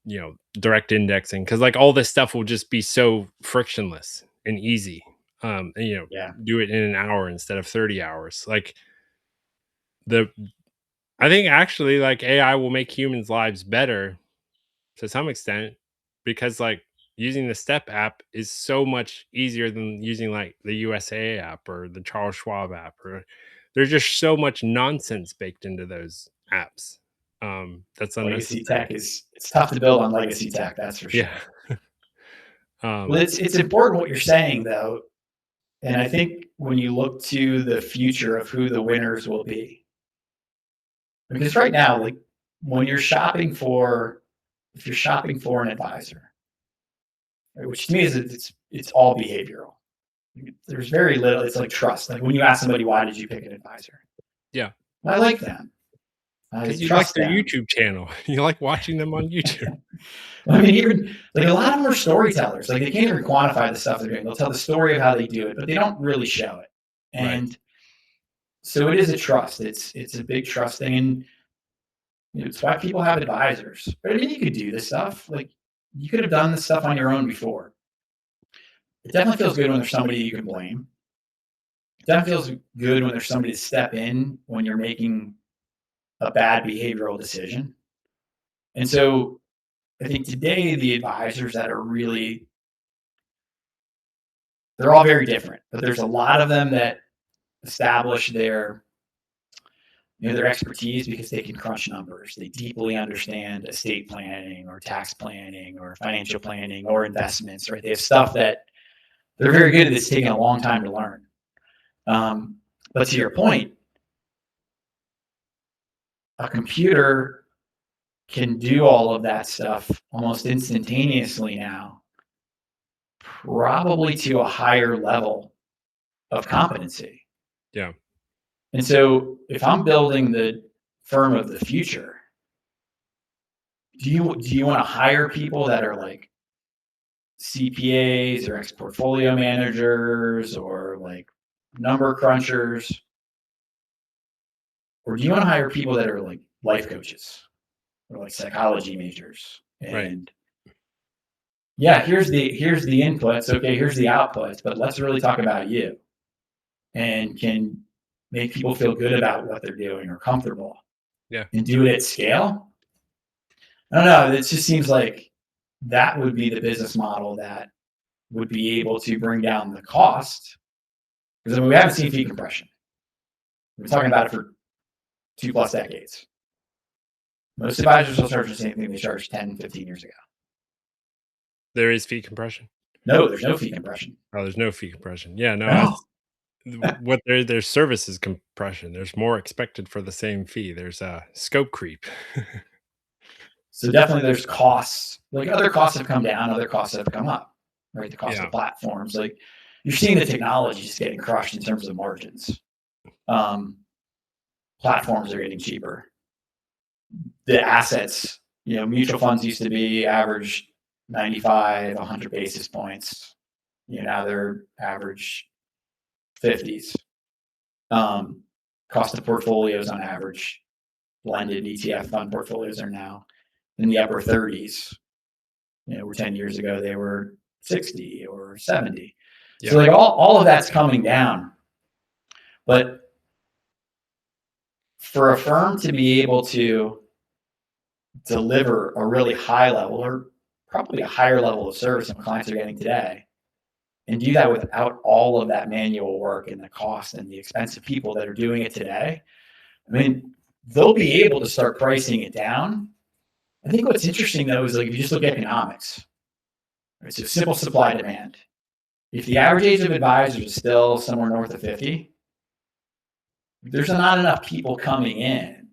direct indexing, because like all this stuff will just be so frictionless and easy. And, Yeah. do it in an hour instead of 30 hours. Like the I think actually like AI will make humans' lives better to some extent, because like using the Step app is so much easier than using like the USA app or the Charles Schwab app, or there's just so much nonsense baked into those apps. That's Legacy unnecessary. tech is it's tough to build on legacy tech, that's for Yeah. sure. um Well, it's important what you're saying though, and I think when you look to the future of who the winners will be, because right now, like when you're shopping for, if you're shopping for an advisor, right, which to me is it's all behavioral. There's very little. It's like trust. Like when you ask somebody, why did you pick an advisor? yeah, I like them. I because you like trust their them. YouTube channel. You like watching them on YouTube. I mean, even like a lot of them are storytellers. Like they can't even quantify the stuff they're doing. They'll tell the story of how they do it, but they don't really show it. Right. And so it is a trust. It's a big trust thing, and it's why people have advisors. But I mean, you could do this stuff. Like you could have done this stuff on your own before. It definitely feels good when there's somebody you can blame. It definitely feels good when there's somebody to step in when you're making a bad behavioral decision. And so I think today the advisors that are really, they're all very different, but there's a lot of them that establish their expertise because they can crunch numbers. They deeply understand estate planning or tax planning or financial planning or investments, right? They have stuff that they're very good at. It's taken a long time to learn. But to your point, a computer can do all of that stuff almost instantaneously now, probably to a higher level of competency. Yeah. And so if I'm building the firm of the future, do you want to hire people that are like CPAs or ex portfolio managers or like number crunchers? Or do you want to hire people that are like life coaches or like psychology majors? Right. And yeah, here's the inputs. Okay, here's the outputs, but let's really talk about you and can make people feel good about what they're doing or comfortable Yeah. and do it at scale. I don't know. It just seems like that would be the business model that would be able to bring down the cost. Because I mean, we haven't seen fee compression. We've been talking about it for 2+ decades. Most advisors will charge the same thing they charged 10, 15 years ago. There is fee compression. No, there's no fee compression. Oh, there's no fee compression. Yeah, no, No. what there's services compression. There's more expected for the same fee. There's a scope creep. So definitely there's costs. Like other costs have come down, other costs have come up, right? The cost Yeah. of platforms. Like you're seeing the technology just getting crushed in terms of margins. Platforms are getting cheaper. The assets, mutual funds used to be average 95, 100 basis points. Now they're average 50s. Cost of portfolios on average, blended ETF fund portfolios are now in the upper 30s. where 10 years ago they were 60 or 70. Yeah. So like all of that's coming down. But for a firm to be able to deliver a really high level or probably a higher level of service than clients are getting today, and do that without all of that manual work and the cost and the expensive people that are doing it today, I mean, they'll be able to start pricing it down. I think what's interesting though is like if you just look at economics, right? So simple supply demand. If the average age of advisors is still somewhere north of 50, there's not enough people coming in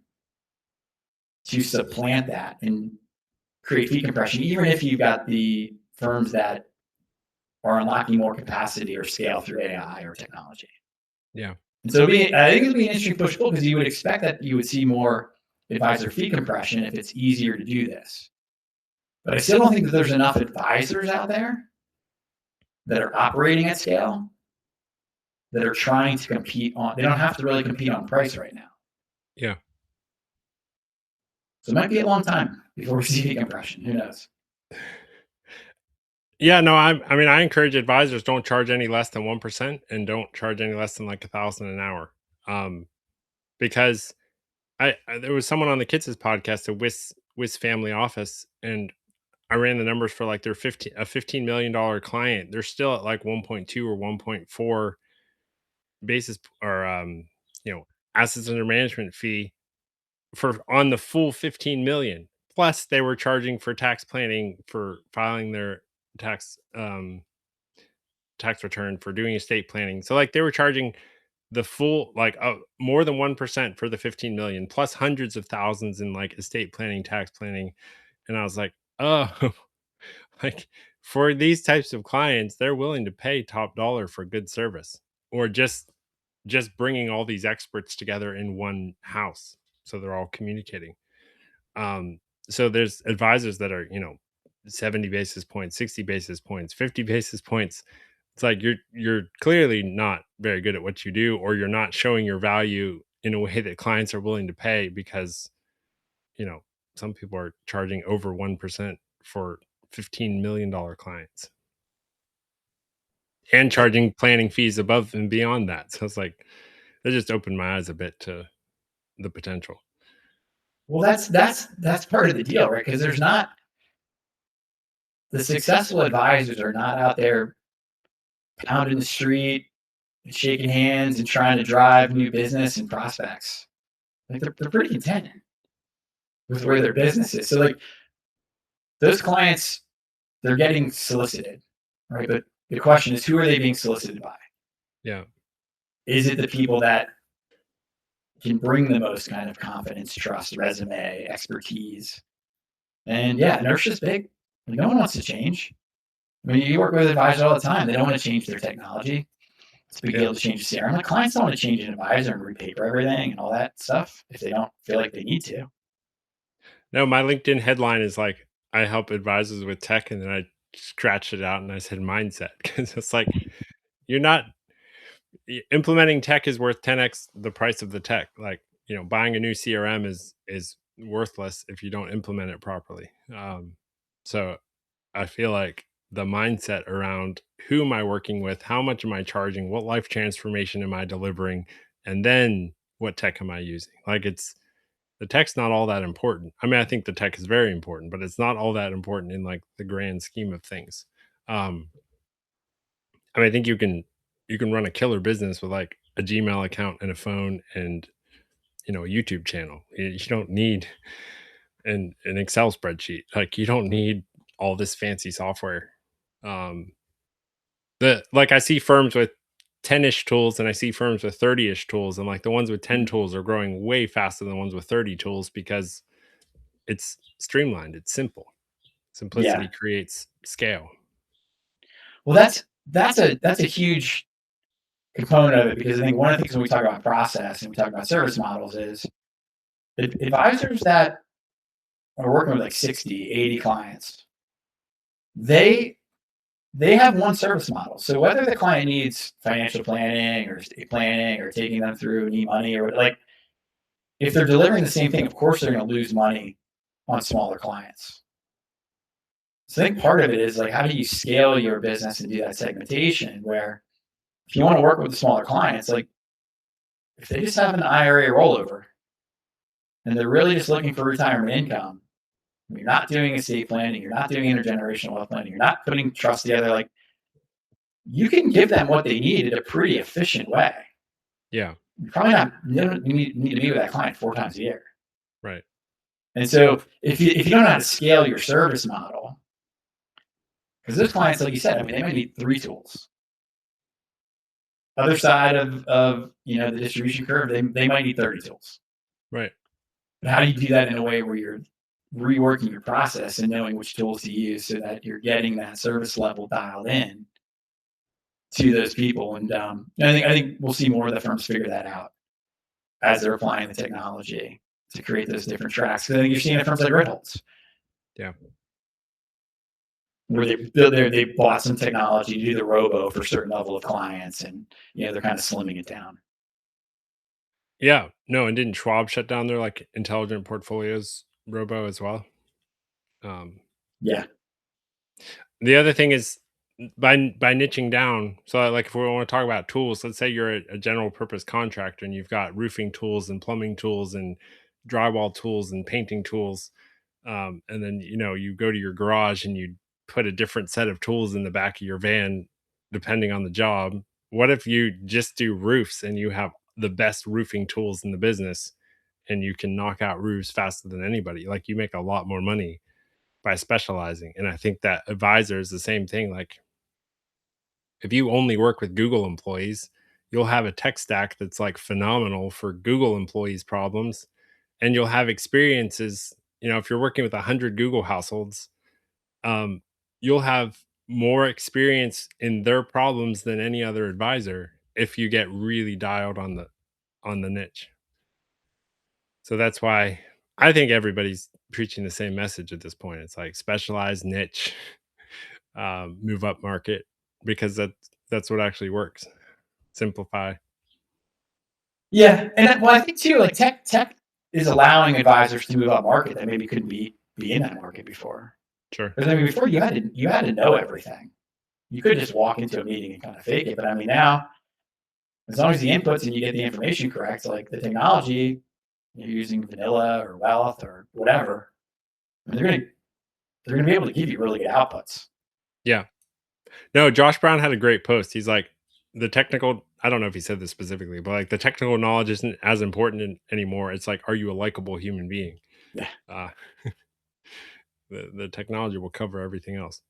to supplant that and create fee compression, even if you've got the firms that are unlocking more capacity or scale through AI or technology. Yeah. And so I think it'd be an interesting push pull because you would expect that you would see more advisor fee compression if it's easier to do this. But I still don't think that there's enough advisors out there that are operating at scale that are trying to compete on, they don't have to really compete on price right now. Yeah. So it might be a long time before we see fee compression. Who knows? Yeah, no, I mean, I encourage advisors don't charge any less than 1% and don't charge any less than like 1,000 an hour. Because there was someone on the Kids' podcast, a Wiz Family Office, and I ran the numbers for like their $15 million client. They're still at like 1.2 or 1.4 basis or assets under management fee for on the full 15 million. Plus they were charging for tax planning for filing their tax tax return for doing estate planning. So like they were charging the full like more than 1% for the 15 million plus hundreds of thousands in like estate planning, tax planning. And I was like, oh, like for these types of clients, they're willing to pay top dollar for good service or just bringing all these experts together in one house so they're all communicating. So there's advisors that are 70 basis points, 60 basis points, 50 basis points. It's like you're clearly not very good at what you do, or you're not showing your value in a way that clients are willing to pay because you know some people are charging over 1% for $15 million clients and charging planning fees above and beyond that. So it's like that just opened my eyes a bit to the potential. Well, that's part of the deal, right? Because there's not the successful advisors are not out there pounding the street and shaking hands and trying to drive new business and prospects. Like they're pretty content with where their business is. So like those clients, they're getting solicited, right? But the question is, who are they being solicited by? Yeah. Is it the people that can bring the most kind of confidence, trust, resume, expertise? And yeah, inertia's big. Like, no one wants to change. I mean, you work with advisors all the time. They don't want to change their technology. It's a big deal to change the CRM. Like clients don't want to change an advisor and repaper everything and all that stuff if they don't feel like they need to. No, my LinkedIn headline is like, I help advisors with tech, and then I scratched it out and I said mindset because it's like you're not implementing tech is worth 10x the price of the tech. Like buying a new CRM is worthless if you don't implement it properly. So I feel like the mindset around who am I working with, how much am I charging, what life transformation am I delivering, and then what tech am I using? Like the tech's not all that important. I mean, I think the tech is very important, but it's not all that important in like the grand scheme of things. Um, I mean, I think you can run a killer business with like a Gmail account and a phone and a YouTube channel. You don't need an Excel spreadsheet. Like you don't need all this fancy software. Um, the like I see firms with 10-ish tools and I see firms with 30-ish tools, and like the ones with 10 tools are growing way faster than the ones with 30 tools because it's streamlined, it's simple. Yeah. Simplicity creates scale. Well, that's a huge component of it because I think one of the things when we talk about process and we talk about service models is advisors that are working with like 60, 80 clients, they have one service model. So whether the client needs financial planning or estate planning or taking them through e-money or like if they're delivering the same thing, of course they're going to lose money on smaller clients. So I think part of it is like, how do you scale your business and do that segmentation where if you want to work with the smaller clients, like if they just have an IRA rollover and they're really just looking for retirement income, you're not doing estate planning, you're not doing intergenerational wealth planning, you're not putting trust together, like you can give them what they need in a pretty efficient way. Yeah. You probably not you need to meet with that client 4 times a year. Right. And so if you don't know how to scale your service model, because those clients, like you said, I mean, they might need 3 tools. Other side of the distribution curve, they might need 30 tools. Right. But how do you do that in a way where you're reworking your process and knowing which tools to use so that you're getting that service level dialed in to those people? And I think we'll see more of the firms figure that out as they're applying the technology to create those different tracks. Because I think you're seeing it firms like Ritholtz, Yeah. where they bought some technology to do the robo for a certain level of clients, and they're kind of slimming it down. Yeah. No, and didn't Schwab shut down their like intelligent portfolios robo as well? Um, Yeah, the other thing is by niching down. So like if we want to talk about tools, let's say you're a general purpose contractor and you've got roofing tools and plumbing tools and drywall tools and painting tools. And then you go to your garage and you put a different set of tools in the back of your van depending on the job. What if you just do roofs and you have the best roofing tools in the business and you can knock out roofs faster than anybody? Like you make a lot more money by specializing. And I think that advisor is the same thing. Like if you only work with Google employees, you'll have a tech stack that's like phenomenal for Google employees problems, and you'll have experiences. If you're working with 100 Google households, um, you'll have more experience in their problems than any other advisor if you get really dialed on the niche. So that's why I think everybody's preaching the same message at this point. It's like specialized niche, move up market, because that's what actually works. Simplify. yeah, and well, I think too, like tech is allowing advisors to move up market that maybe couldn't be in that market before. Sure. Because I mean, before you had to know everything. You could just walk into a meeting and kind of fake it. But I mean, now as long as the inputs and you get the information correct, like the technology, you're using vanilla or wealth or whatever, I mean, they're gonna be able to give you really good outputs. Yeah. No, Josh Brown had a great post. He's like, the technical, I don't know if he said this specifically, but like the technical knowledge isn't as important anymore. It's like, are you a likable human being? Yeah. Uh, the technology will cover everything else.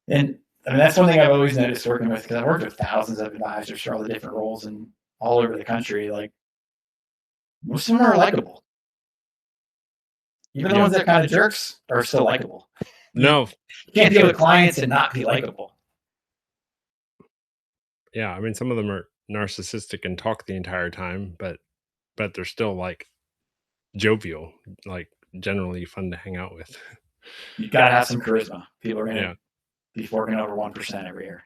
And I mean, that's one thing I've always noticed working with, because I've worked with thousands of advisors for all the different roles and all over the country. Like most of them are likable. Even the Yeah. ones that kind of jerks are still likable. You No. can't deal with clients and not be likable. Yeah. I mean, some of them are narcissistic and talk the entire time, but they're still like jovial, like generally fun to hang out with. You got to have some charisma. People are going to Yeah. be forking over 1% every year.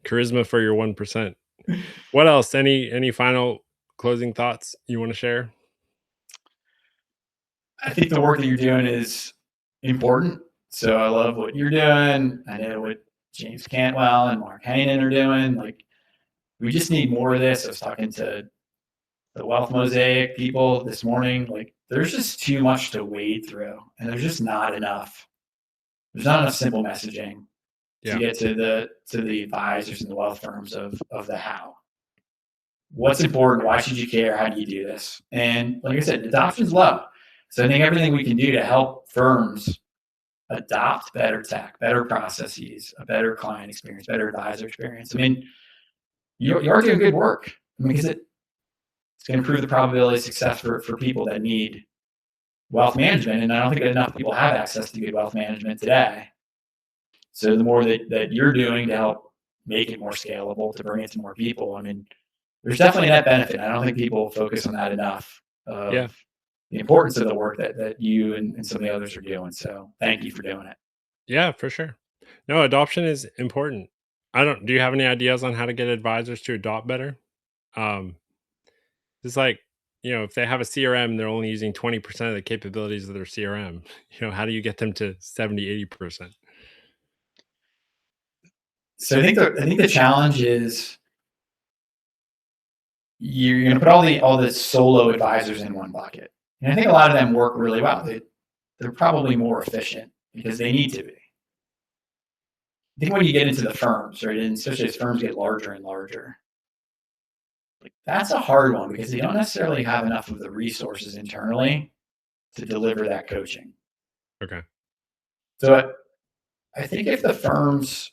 Charisma for your 1%. What else? Any final closing thoughts you want to share? I think the work that you're doing is important. So I love what you're doing. I know what James Cantwell and Mark Haynen are doing. Like, we just need more of this. I was talking to the Wealth Mosaic people this morning. Like, there's just too much to wade through, and there's just not enough. There's not enough simple messaging to Yeah. get to the advisors and the wealth firms of the how. What's important? Why should you care? How do you do this? And like I said, adoption's low. So I think everything we can do to help firms adopt better tech, better processes, a better client experience, better advisor experience. I mean, you are doing good work. I mean, because it's going to improve the probability of success for people that need wealth management. And I don't think enough people have access to good wealth management today. So the more that you're doing to help make it more scalable, to bring it to more people, I mean, there's definitely a net benefit. I don't think people focus on that enough. Yeah. The importance of the work that you and some of the others are doing. So thank you for doing it. Yeah, for sure. No, adoption is important. Do you have any ideas on how to get advisors to adopt better? Um, it's like if they have a CRM, they're only using 20% of the capabilities of their CRM. How do you get them to 70, 80%? So I think the challenge is you're going to put all the solo advisors in one bucket, and I think a lot of them work really well. They're probably more efficient because they need to be. I think when you get into the firms, right, and especially as firms get larger and larger, like that's a hard one because they don't necessarily have enough of the resources internally to deliver that coaching. Okay. So I think if the firms,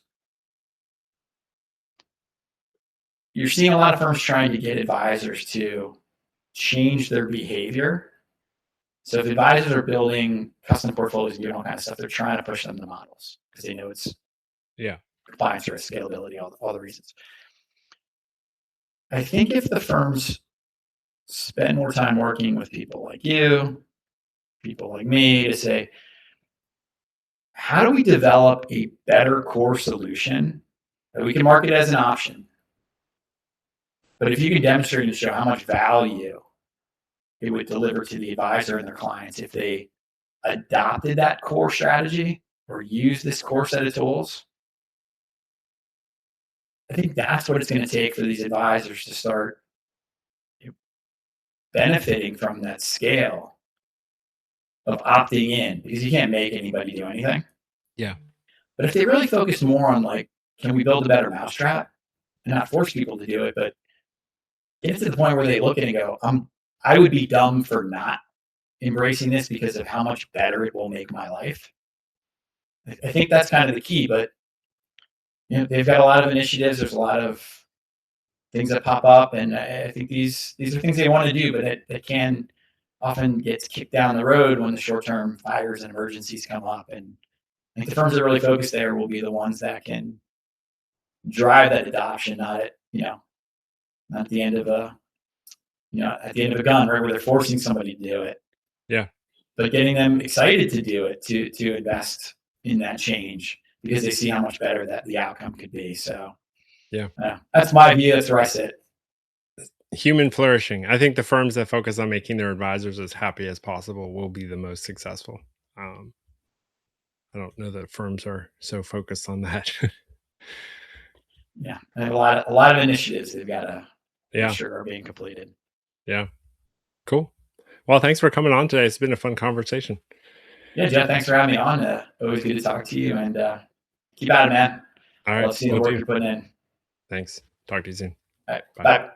you're seeing a lot of firms trying to get advisors to change their behavior. So if advisors are building custom portfolios and doing all kinds of stuff, they're trying to push them to models because they know it's Yeah. compliance risk, scalability, all the reasons. I think if the firms spend more time working with people like you, people like me, to say, how do we develop a better core solution that we can market as an option? But if you can demonstrate and show how much value it would deliver to the advisor and their clients if they adopted that core strategy or used this core set of tools, I think that's what it's going to take for these advisors to start benefiting from that scale of opting in, because you can't make anybody do anything. Yeah. But if they really focus more on like, can we build a better mousetrap and not force people to do it, but get to the point where they look at it and go, I would be dumb for not embracing this because of how much better it will make my life. I think that's kind of the key, but they've got a lot of initiatives. There's a lot of things that pop up, and I think these are things they want to do, but it can often get kicked down the road when the short-term fires and emergencies come up. And I think the firms that really focus there will be the ones that can drive that adoption, not at the end of a gun, right, where they're forcing somebody to do it. Yeah. But getting them excited to do it, to invest in that change because they see how much better that the outcome could be. So Yeah. That's my view. That's where I sit. Human flourishing. I think the firms that focus on making their advisors as happy as possible will be the most successful. I don't know that firms are so focused on that. Yeah, I have a lot of initiatives they've got to Yeah. make sure are being completed. Yeah. Cool. Well, thanks for coming on today. It's been a fun conversation. Yeah, Jeff, thanks for having me on. Always good to talk to you, and keep at it, man. All right. Let's see the work you're putting in. Thanks. Talk to you soon. All right. Bye.